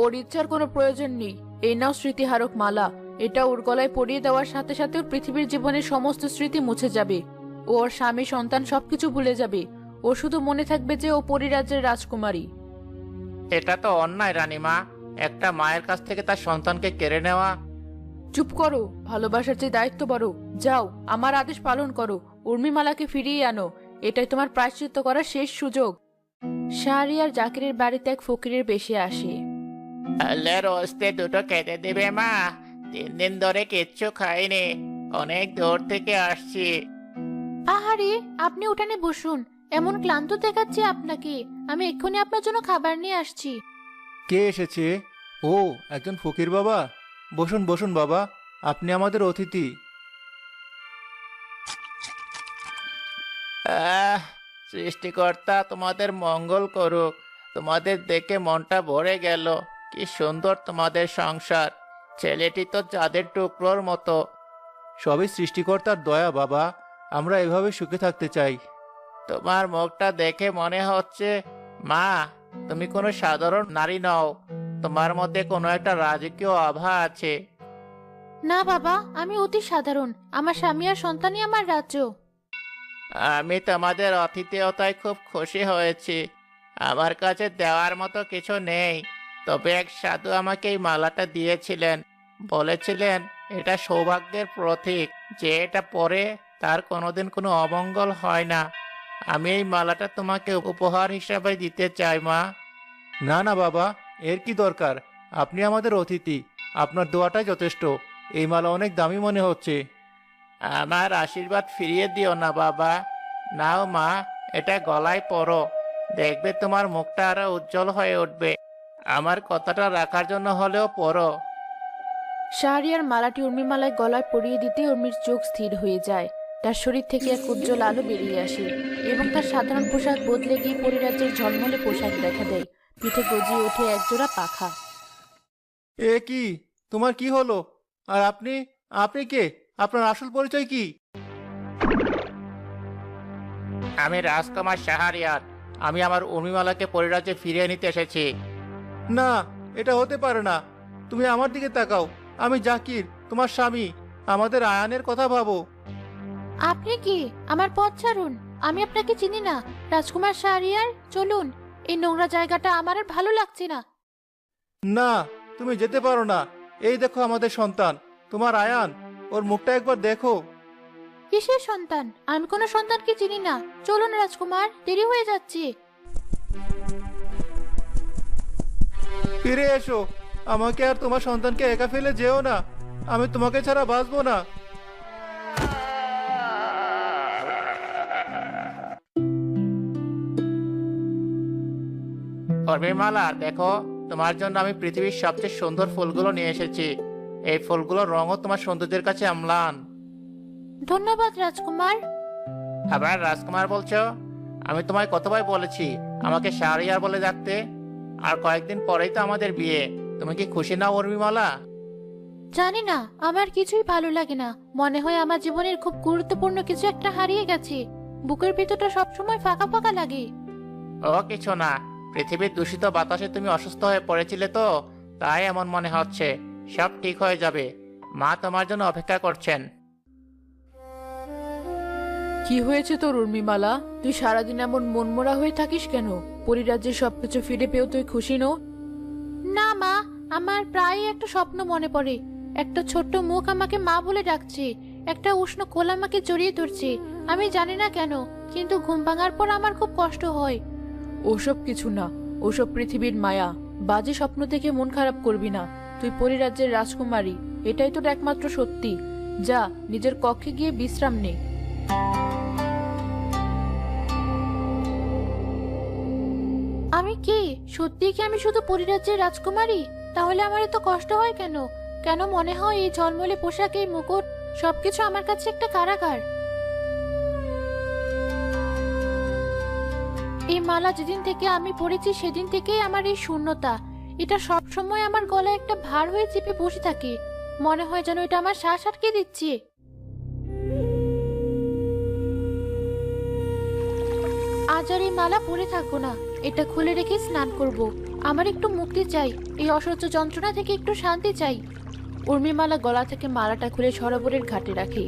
ওর ইচ্ছার কোনো প্রয়োজন নেই। এই নাও স্মৃতিহারক মালা। এটা ওর গলায় পরিয়ে দেওয়ার সাথে সাথে ওর পৃথিবীর জীবনের সমস্ত স্মৃতি মুছে যাবে। ও ওর স্বামী সন্তান সবকিছু ভুলে যাবে। ও শুধু মনে থাকবে যে ও পরিরাজ্যের রাজকুমারী। এটা তো অন্যায় রানীমা, একটা মায়ের কাছ থেকে তার সন্তানকে কেড়ে নেওয়া। চুপ করো, ভালোবাসার যে দায়িত্ব বড়। যাও, আমার আদেশ পালন করো, উর্মিমালাকে ফিরিয়ে আনো। এটাই তোমার প্রায়শ্চিত্ত করার শেষ সুযোগ। শাহরিয়ার জাকিরের বাড়িতে এক ফকিরের বেশে আসে। আল্লাহর হস্তে দুটো খেতে দিবে মা? 3 দিন ধরে কিচ্ছু খাইনি, অনেক দূর থেকে আসছি। আহারে, আপনি উঠানে বসুন। এমন ক্লান্ত দেখাচ্ছে আপনাকে। আমি এক্ষুনি আপনার জন্য খাবার নিয়ে আসছি। কে এসেছে? ও, একজন ফকির বাবা। বসুন বসুন বাবা, আপনি আমাদের অতিথি। আহ, সৃষ্টিকর্তা তোমাদের মঙ্গল করুক। তোমাদের দেখে মনটা ভরে গেল। কি সুন্দর তোমাদের সংসার। ছেলেটি তো চাঁদের টুকরোর মতো। সবই সৃষ্টিকর্তার দয়া বাবা, আমরা এভাবে সুখে থাকতে চাই। তোমার মুখটা দেখে মনে হচ্ছে মা, তুমি কোনো সাধারণ নারী নও। তোমার মধ্যে কোনো একটা রাজকীয় আভা আছে। না বাবা, আমি অতি সাধারণ। আমার স্বামী আর সন্তানই আমার রাজ্য। আমি তোমাদের আতিথেয়তায় খুব খুশি হয়েছি। আমার কাছে দেওয়ার মতো কিছু নেই, তবে এক সাধু আমাকে এই মালাটা দিয়েছিলেন। বলেছিলেন এটা সৌভাগ্যের প্রতীক, যে এটা পরে তার কোনোদিন কোনো অমঙ্গল হয় না। আমি এই মালাটা তোমাকে উপহার হিসাবে দিতে চাই মা। না না বাবা, এর কি দরকার? আপনি আমাদের অতিথি, আপনার দোয়াটাই যথেষ্ট। এই মালা অনেক দামি মনে হচ্ছে। আমার আশীর্বাদ ফিরিয়ে দিও না বাবা। নাও মা, এটা গলায় পরো। দেখবে তোমার মুখটা আরো উজ্জ্বল হয়ে উঠবে। আমার কথাটা রাখার জন্য হলেও পরো। শাহরিয়ার মালাটি উর্মিমালায় গলায় পরিয়ে দিতে উর্মির চোখ স্থির হয়ে যায়। তার শরীর থেকে এক উজ্জ্বল আলো বেরিয়ে আসে এবং তার সাধারণ পোশাক বদলে গিয়ে পরিরাজ্যের ঝলমলে পোশাক দেখা দেয়। পিঠে গজিয়ে ওঠে একজোড়া পাখা। এ কি? তোমার কি হলো? আর আপনি আপনি কে? আপনার আসল পরিচয় কি? আমি রাজকুমার শাহরিয়ার। আমি আমার উর্মিমালাকে পরিরাজ্যে ফিরিয়ে নিতে এসেছি। না, এটা হতে পারে না। তুমি আমার দিকে তাকাও। আমি জাকির, তোমার স্বামী। আমাদের আয়ানের কথা ভাবো। আপনি কি? আমার পথ ছাড়ুন, আমি আপনাকে চিনি না। রাজকুমার শাহরিয়ার, চলুন। এই নোংরা জায়গাটা আমার আর ভালো লাগছে না। না, তুমি যেতে পারো না। এই দেখো আমাদের সন্তান, তোমার আয়ান। ওর মুখটা একবার দেখো। কিসের সন্তান? আমি কোনো সন্তানকে চিনি না। চলুন রাজকুমার, দেরি হয়ে যাচ্ছে। ফিরে এসো। আমাকে আর তোমার সন্তানকে একা ফেলে যেও না। আমি তোমাকে ছাড়া বাঁচবো না। উর্মিমালা, দেখো, তোমার জন্য আমি পৃথিবীর সবচেয়ে সুন্দর ফুলগুলো নিয়ে এসেছি। এই ফুলগুলোর রঙও তোমার সৌন্দর্যের কাছে অম্লান। ধন্যবাদ রাজকুমার। আবার রাজকুমার বলছো? আমি তোমায় কতবার বলেছি আমাকে শাহরিয়ার বলে ডাকতে। আর কয়েকদিন পরেই তো আমাদের বিয়ে। তুমি কি খুশি না উর্মিমালা? জানি না, আমার কিছুই ভালো লাগে না। মনে হয় আমার জীবনের খুব গুরুত্বপূর্ণ কিছু একটা হারিয়ে গেছে। বুকের ভিতরটা সবসময় ফাঁকা ফাঁকা লাগে। ও কিছু না, পৃথিবীর দূষিত বাতাসে তুমি অসুস্থ হয়ে পড়েছিলে তো, তাই এমন মনে হচ্ছে। সব ঠিক হয়ে যাবে। মা তোমার জন্য অপেক্ষা করছেন। কি হয়েছে তোর উর্মিমালা? তুই সারাদিন এমন মনমরা হয়ে থাকিস কেন? পরিরাজ্যের সবকিছু ফিরে পেয়েও তুই খুশি নও? না মা, আমার প্রায় একটা স্বপ্ন মনে পড়ে। একটা ছোট্ট মুখ আমাকে মা বলে ডাকছে। একটা উষ্ণ কোল আমাকে জড়িয়ে ধরছে। আমি জানি না কেন, কিন্তু ঘুম ভাঙার পর আমার খুব কষ্ট হয়। ওসব কিছু না, ওসব পৃথিবীর মায়া। বাজে স্বপ্ন থেকে মন খারাপ করবি না। তুই পরিরাজ্যের রাজকুমারী, এটাই তোর একমাত্র সত্যি। যা, নিজের কক্ষে গিয়ে বিশ্রাম নে। আমি কে? সত্যি কি আমি শুধু পরিরাজ্যের রাজকুমারী? তাহলে আমার এত কষ্ট হয় কেন? কেন মনে হয় এই ঝলমলে পোশাক, এই মুকুট, সবকিছু আমার কাছে একটা কারাগার? এই মালা যেদিন থেকে আমি পড়েছি সেদিন থেকেই আমার এই শূন্যতা। এটা সব সময় আমার গলায় একটা ভার হয়ে চেপে বসে থাকে। মনে হয় যেন এটা আমার শ্বাস আটকে দিচ্ছে। আজ আর এই মালা পরে থাকবো না। এটা খুলে রেখে স্নান করব। আমার একটু মুক্তি চাই, এই অসহ্য যন্ত্রণা থেকে একটু শান্তি চাই। উর্মিমালা গলা থেকে মালাটা খুলে সরোবরের ঘাটে রাখে।